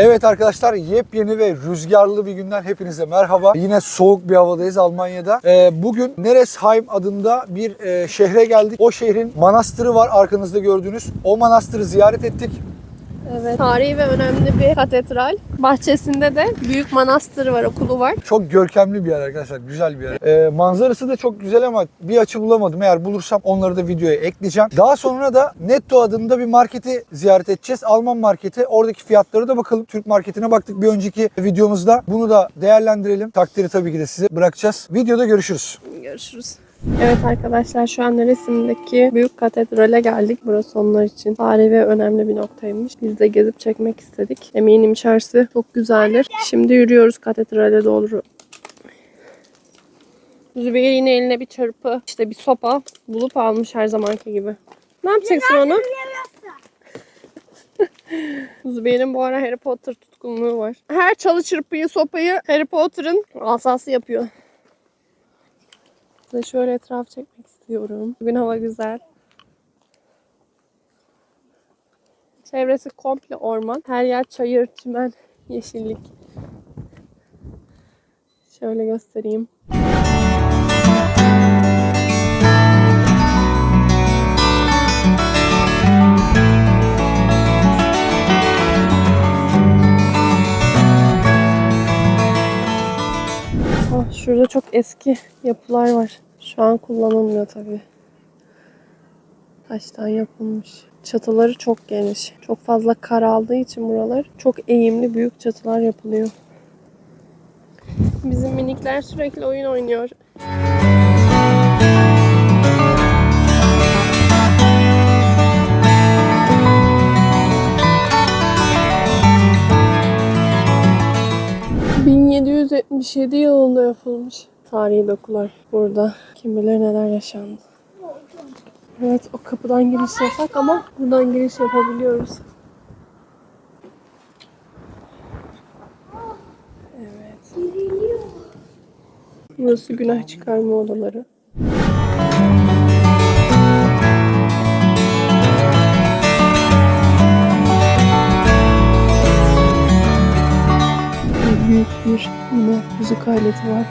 Evet arkadaşlar, yepyeni ve rüzgarlı bir günden hepinize merhaba. Yine soğuk bir havadayız Almanya'da. Bugün Neresheim adında bir şehre geldik. O şehrin manastırı var arkanızda gördüğünüz. O manastırı ziyaret ettik. Evet. Tarihi ve önemli bir katedral. Bahçesinde de büyük manastırı var, okulu var. Çok görkemli bir yer arkadaşlar, güzel bir yer. Manzarası da çok güzel ama bir açı bulamadım. Eğer bulursam onları da videoya ekleyeceğim. Daha sonra da Netto adında bir marketi ziyaret edeceğiz. Alman marketi. Oradaki fiyatları da bakalım. Türk marketine baktık bir önceki videomuzda. Bunu da değerlendirelim. Takdiri tabii ki de size bırakacağız. Videoda görüşürüz. Görüşürüz. Evet arkadaşlar, şu an Neres'indeki büyük katedrale geldik. Burası onlar için tarihi ve önemli bir noktaymış. Biz de gezip çekmek istedik. Eminim içerisi çok güzeldir. Şimdi yürüyoruz katedrale doğru. Zübeyir yine eline bir çırpı, işte bir sopa bulup almış her zamanki gibi. Ne yapacaksın onu? Zübeyir'in bu ara Harry Potter tutkunluğu var. Her çalı çırpıyı, sopayı Harry Potter'ın asası yapıyor. Size şöyle etraf çekmek istiyorum. Bugün hava güzel. Çevresi komple orman. Her yer çayır, çimen, yeşillik. Şöyle göstereyim. Şurada çok eski yapılar var. Şu an kullanılmıyor tabii. Taştan yapılmış. Çatıları çok geniş. Çok fazla kar aldığı için buralar çok eğimli büyük çatılar yapılıyor. Bizim minikler sürekli oyun oynuyor. ...1777 yılında yapılmış. Tarihi dokular burada. Kim bilir neler yaşandı. Evet, o kapıdan giriş yasak ama buradan giriş yapabiliyoruz. Evet. Burası günah çıkarma odaları. Büyük bir yine müzik aleti var.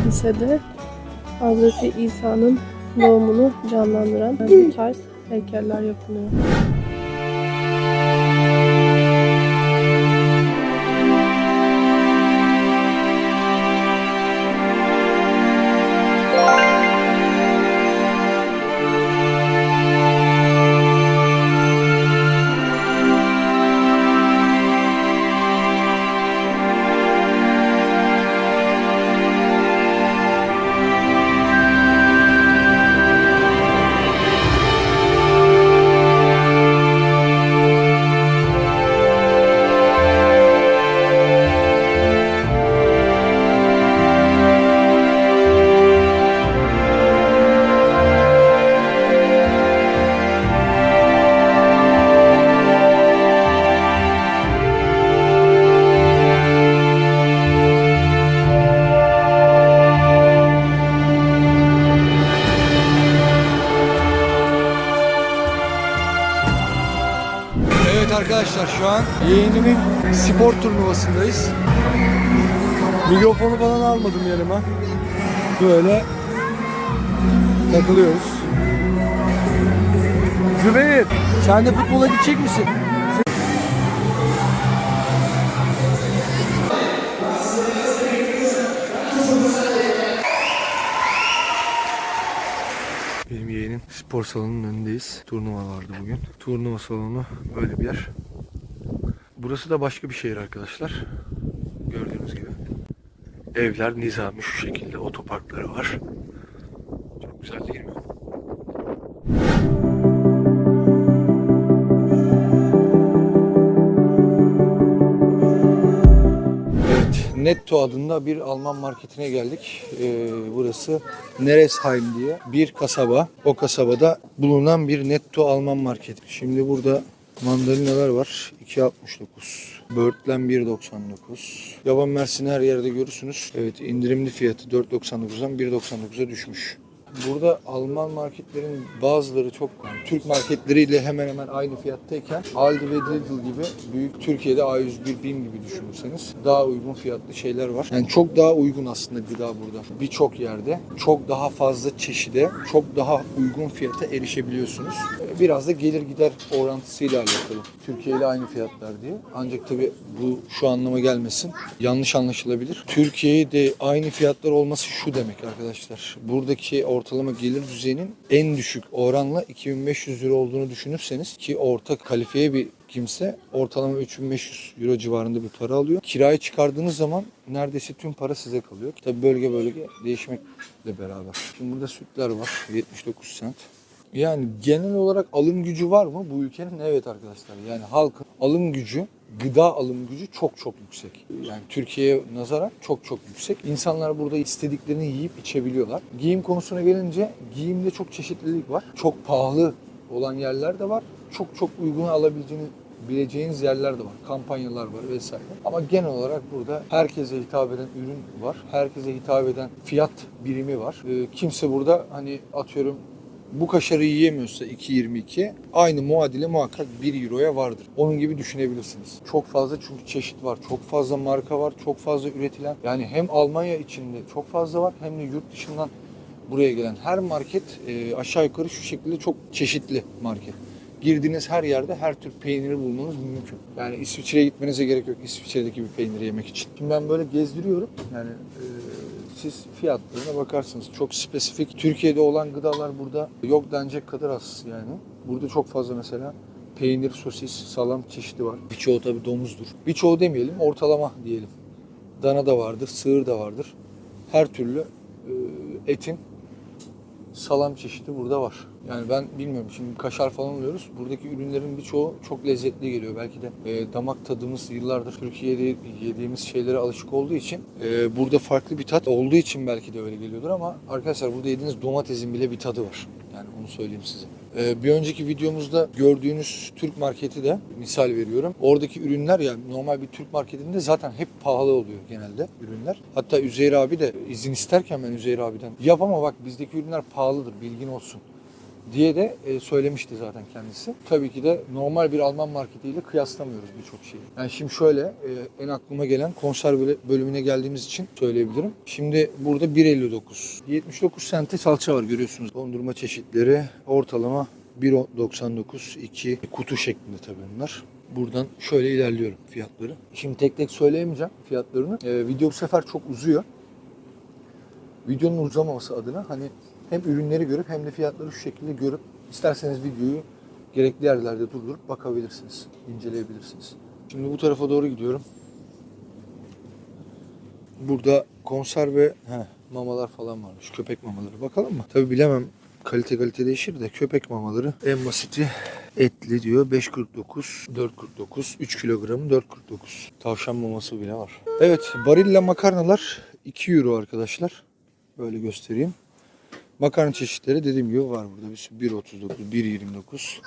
Kilisede Hazreti İsa'nın doğumunu canlandıran bu tarz heykeller yapılıyor. Arkadaşlar şu an yeğenimin spor turnuvasındayız. Mikrofonu falan almadım yanıma. Böyle takılıyoruz. Zübeyir, sen de futbola gidecek misin? Benim yeğenim Türkiye'nin spor salonunun önündeyiz. Turnuva vardı bugün. Turnuva salonu böyle bir yer. Burası da başka bir şehir arkadaşlar. Gördüğünüz gibi. Evler nizami şu şekilde. Otoparkları var. Çok güzel değil mi? Evet, Netto adında bir Alman marketine geldik. Burası Neresheim diye bir kasaba. O kasabada bulunan bir Netto Alman marketi. Şimdi burada mandalinalar var. 2.69. Böğürtlen 1.99. Yaban mersini her yerde görürsünüz. Evet, indirimli fiyatı 4.99'dan 1.99'a düşmüş. Burada Alman marketlerin bazıları çok Türk marketleriyle hemen hemen aynı fiyattayken Aldi ve Lidl gibi büyük Türkiye'de A101, BİM gibi düşünürseniz daha uygun fiyatlı şeyler var. Yani çok daha uygun aslında gıda burada. Birçok yerde çok daha fazla çeşide, çok daha uygun fiyata erişebiliyorsunuz. Biraz da gelir gider orantısıyla alakalı. Türkiye ile aynı fiyatlar diye. Ancak tabii bu şu anlama gelmesin. Yanlış anlaşılabilir. Türkiye'de aynı fiyatlar olması şu demek arkadaşlar. Buradaki ortalama gelir düzeyinin en düşük oranla 2500 euro olduğunu düşünürseniz ki orta kalifeye bir kimse ortalama 3500 euro civarında bir para alıyor. Kirayı çıkardığınız zaman neredeyse tüm para size kalıyor. Tabii bölge bölge değişmekle beraber. Şimdi burada sütler var. 79 cent. Yani genel olarak alım gücü var mı bu ülkenin? Evet arkadaşlar. Yani halkın alım gücü, gıda alım gücü çok çok yüksek. Yani Türkiye'ye nazaran çok çok yüksek. İnsanlar burada istediklerini yiyip içebiliyorlar. Giyim konusuna gelince giyimde çok çeşitlilik var. Çok pahalı olan yerler de var. Çok çok uygun alabileceğiniz yerler de var. Kampanyalar var vesaire. Ama genel olarak burada herkese hitap eden ürün var. Herkese hitap eden fiyat birimi var. Kimse burada hani atıyorum bu kaşarı yiyemiyorsa 2.22 aynı muadili muhakkak 1 euroya vardır. Onun gibi düşünebilirsiniz. Çok fazla çünkü çeşit var. Çok fazla marka var. Çok fazla üretilen. Yani hem Almanya içinde çok fazla var hem de yurt dışından buraya gelen her market aşağı yukarı şu şekilde çok çeşitli market. Girdiğiniz her yerde her tür peyniri bulmanız mümkün. Yani İsviçre'ye gitmenize gerek yok İsviçre'deki bir peyniri yemek için. Şimdi ben böyle gezdiriyorum. Yani siz fiyatlarına bakarsınız. Çok spesifik. Türkiye'de olan gıdalar burada yok denecek kadar az yani. Burada çok fazla mesela peynir, sosis, salam çeşidi var. Birçoğu tabii domuzdur. Birçoğu demeyelim, ortalama diyelim. Dana da vardır, sığır da vardır. Her türlü etin salam çeşidi burada var. Yani ben bilmiyorum şimdi kaşar falan alıyoruz. Buradaki ürünlerin birçoğu çok lezzetli geliyor. Belki de damak tadımız yıllardır Türkiye'de yediğimiz şeylere alışık olduğu için burada farklı bir tat olduğu için belki de öyle geliyordur ama arkadaşlar burada yediğiniz domatesin bile bir tadı var. Yani onu söyleyeyim size. Bir önceki videomuzda gördüğünüz Türk marketi de misal veriyorum. Oradaki ürünler yani normal bir Türk marketinde zaten hep pahalı oluyor genelde ürünler. Hatta Üzeyir abi de izin isterken ben Üzeyir abiden yap ama bak bizdeki ürünler pahalıdır bilgin olsun diye de söylemişti zaten kendisi. Tabii ki de normal bir Alman marketiyle kıyaslamıyoruz birçok şeyi. Yani şimdi şöyle en aklıma gelen konserve bölümüne geldiğimiz için söyleyebilirim. Şimdi burada 1.59. 79 sente salça var görüyorsunuz. Dondurma çeşitleri ortalama 1.99 2 kutu şeklinde tabii bunlar. Buradan şöyle ilerliyorum fiyatları. Şimdi tek tek söyleyemeyeceğim fiyatlarını. Video bu sefer çok uzuyor. Videonun uzamaması adına hani hem ürünleri görüp hem de fiyatları şu şekilde görüp isterseniz videoyu gerekli yerlerde durdurup bakabilirsiniz, inceleyebilirsiniz. Şimdi bu tarafa doğru gidiyorum. Burada konserve mamalar falan varmış. Köpek mamaları. Bakalım mı? Tabii bilemem. Kalite değişir de köpek mamaları en basiti etli diyor 5.49, 4.49, 3 kilogramı 4.49. Tavşan maması bile var. Evet, Barilla makarnalar 2 euro arkadaşlar. Böyle göstereyim. Makarna çeşitleri dediğim gibi var burada. 1.39, 1.29.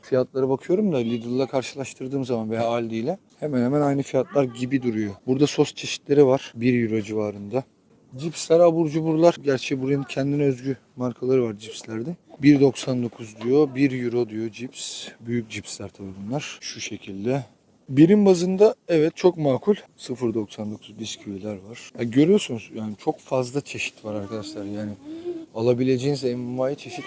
Fiyatlara bakıyorum da Lidl'la karşılaştırdığım zaman veya Aldi ile hemen hemen aynı fiyatlar gibi duruyor. Burada sos çeşitleri var. 1 euro civarında. Cipsler, abur cuburlar. Gerçi buranın kendine özgü markaları var cipslerde. 1.99 diyor. 1 euro diyor cips. Büyük cipsler tabii bunlar. Şu şekilde. Birim bazında evet çok makul. 0.99 bisküviler var. Ya görüyorsunuz yani çok fazla çeşit var arkadaşlar. Yani alabileceğiniz envai çeşit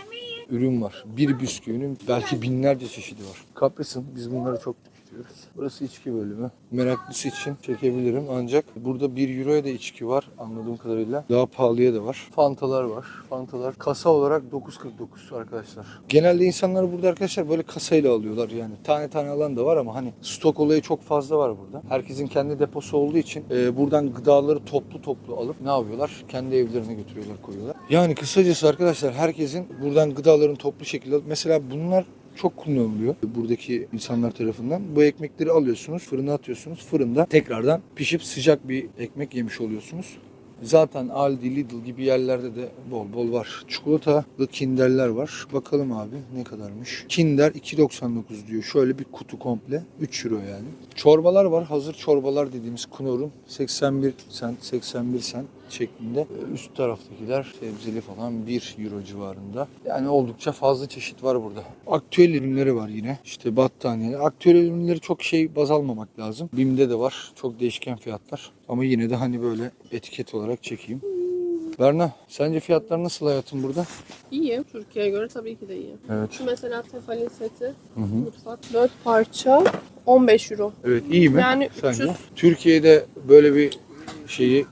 ürün var. Bir bisküvinin belki binlerce çeşidi var. Kapris'in biz bunları çok gösteriyoruz. Burası içki bölümü. Meraklısı için çekebilirim ancak burada 1 euroya da içki var anladığım kadarıyla. Daha pahalıya da var. Fantalar var. Fantalar kasa olarak 9.49 arkadaşlar. Genelde insanlar burada arkadaşlar böyle kasayla alıyorlar yani. Tane tane alan da var ama hani stok olayı çok fazla var burada. Herkesin kendi deposu olduğu için buradan gıdaları toplu toplu alıp ne yapıyorlar? Kendi evlerine götürüyorlar, koyuyorlar. Yani kısacası arkadaşlar herkesin buradan gıdaların toplu şekilde alıp mesela bunlar çok kullanılıyor buradaki insanlar tarafından. Bu ekmekleri alıyorsunuz, fırına atıyorsunuz. Fırında tekrardan pişip sıcak bir ekmek yemiş oluyorsunuz. Zaten Aldi, Lidl gibi yerlerde de bol bol var. Çikolatalı Kinder'ler var. Bakalım abi ne kadarmış. Kinder 2.99 diyor. Şöyle bir kutu komple. 3 euro yani. Çorbalar var. Hazır çorbalar dediğimiz Knorr'un 81 sent şeklinde. Üst taraftakiler sebzeli falan 1 euro civarında. Yani oldukça fazla çeşit var burada. Aktüel ürünleri var yine. İşte battaniye. Aktüel ürünleri çok baz almamak lazım. BİM'de de var. Çok değişken fiyatlar. Ama yine de hani böyle etiket olarak çekeyim. Berna, sence fiyatlar nasıl hayatım burada? İyi. Türkiye'ye göre tabii ki de iyi. Evet. Şu mesela tefalin seti. Mutfak 4 parça 15 euro. Evet, iyi mi? Yani Sence? 300. Türkiye'de böyle bir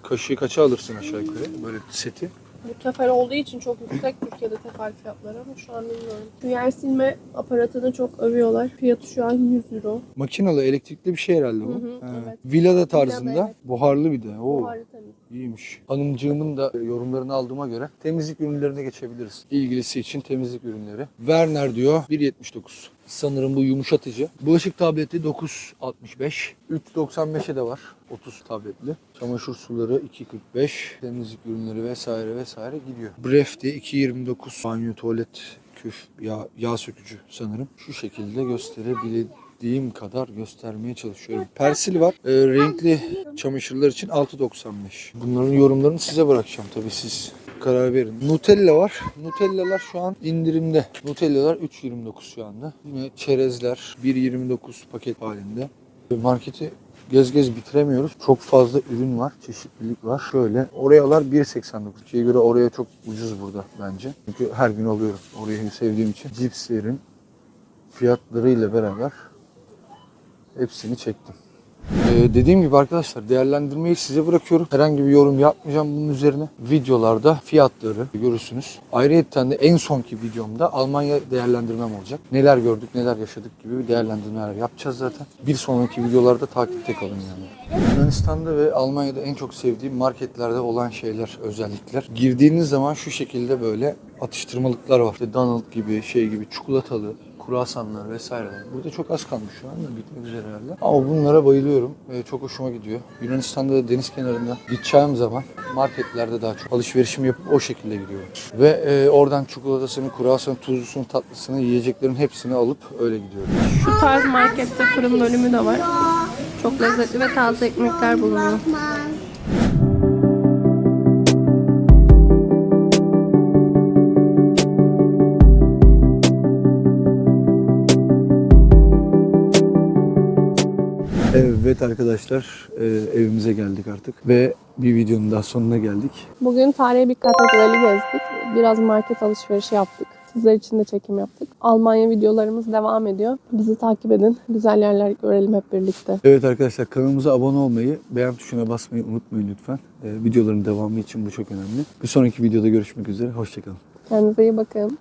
kaşığı kaça alırsın aşağı yukarı? Böyle seti. Bu tefal olduğu için çok yüksek Türkiye'de tefal fiyatları ama şu an bilmiyorum. Şu yer silme aparatını çok övüyorlar. Fiyatı şu an 100 euro. Makinalı, elektrikli bir şey herhalde bu. Evet. Villada tarzında. Villada, evet. Buharlı bir de. Oo. Buharı temiz. İyiymiş. Hanımcığımın da yorumlarını aldığıma göre temizlik ürünlerine geçebiliriz. İlgilisi için temizlik ürünleri. Werner diyor 1.79. Sanırım bu yumuşatıcı. Bulaşık tableti 9.65. 3.95'e de var. 30 tabletli. Çamaşır suları 2.45. Temizlik ürünleri vesaire vesaire gidiyor. Bref de 2.29. Banyo, tuvalet, küf, yağ sökücü sanırım. Şu şekilde gösterebildiğim kadar göstermeye çalışıyorum. Persil var. Renkli çamaşırlar için 6.95. Bunların yorumlarını size bırakacağım. Tabii siz karar verin. Nutella var. Nutellalar şu an indirimde. Nutellalar 3.29 şu anda. Yine çerezler 1.29 paket halinde. Marketi gez bitiremiyoruz. Çok fazla ürün var. Çeşitlilik var. Şöyle Oreo'lar 1.89. Şeye göre Oreo çok ucuz burada bence. Çünkü her gün alıyorum. Oreo'yu sevdiğim için. Cipslerin fiyatlarıyla beraber hepsini çektim. Dediğim gibi arkadaşlar değerlendirmeyi size bırakıyorum. Herhangi bir yorum yapmayacağım bunun üzerine. Videolarda fiyatları görürsünüz. Ayrıca de en sonki videomda Almanya değerlendirmem olacak. Neler gördük, neler yaşadık gibi bir değerlendirmeler yapacağız zaten. Bir sonraki videolarda takipte kalın yani. Yunanistan'da ve Almanya'da en çok sevdiğim marketlerde olan şeyler, özellikler. Girdiğiniz zaman şu şekilde böyle atıştırmalıklar var. İşte Donald gibi, gibi çikolatalı, kruvasanlar vesaireler. Burada çok az kalmış şu anda, bitmek üzere herhalde. Ama bunlara bayılıyorum. Çok hoşuma gidiyor. Yunanistan'da da deniz kenarında gideceğim zaman marketlerde daha çok alışverişimi yapıp o şekilde gidiyorum. Ve oradan çikolatasını, kruvasanı, tuzlusunu, tatlısını, yiyeceklerin hepsini alıp öyle gidiyorum. Şu tarz markette fırın bölümü de var. Çok lezzetli ve taze ekmekler bulunuyor. Evet arkadaşlar, evimize geldik artık ve bir videonun daha sonuna geldik. Bugün tarihi bir katedrali gezdik. Biraz market alışverişi yaptık. Sizler için de çekim yaptık. Almanya videolarımız devam ediyor. Bizi takip edin. Güzel yerler görelim hep birlikte. Evet arkadaşlar, kanalımıza abone olmayı, beğen tuşuna basmayı unutmayın lütfen. Videoların devamı için bu çok önemli. Bir sonraki videoda görüşmek üzere. Hoşçakalın. Kendinize iyi bakın.